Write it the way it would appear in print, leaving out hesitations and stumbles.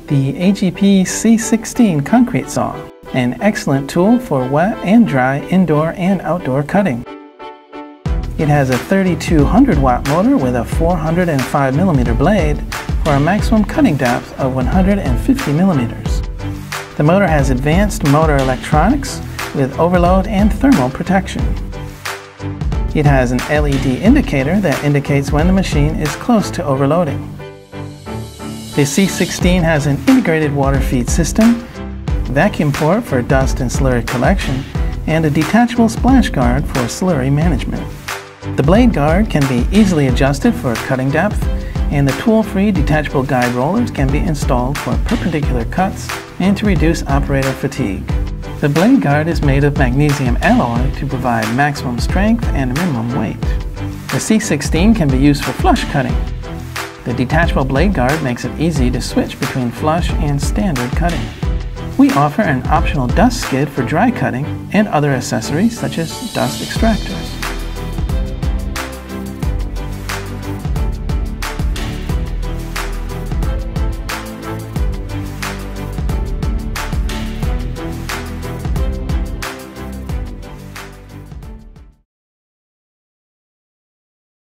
The AGP C16 Concrete Saw, an excellent tool for wet and dry indoor and outdoor cutting. It has a 3200 watt motor with a 405 millimeter blade for a maximum cutting depth of 150 millimeters. The motor has advanced motor electronics with overload and thermal protection. It has an LED indicator that indicates when the machine is close to overloading. The C16 has an integrated water feed system, vacuum port for dust and slurry collection, and a detachable splash guard for slurry management. The blade guard can be easily adjusted for cutting depth, and the tool-free detachable guide rollers can be installed for perpendicular cuts and to reduce operator fatigue. The blade guard is made of magnesium alloy to provide maximum strength and minimum weight. The C16 can be used for flush cutting. The detachable blade guard makes it easy to switch between flush and standard cutting. We offer an optional dust skid for dry cutting and other accessories such as dust extractors.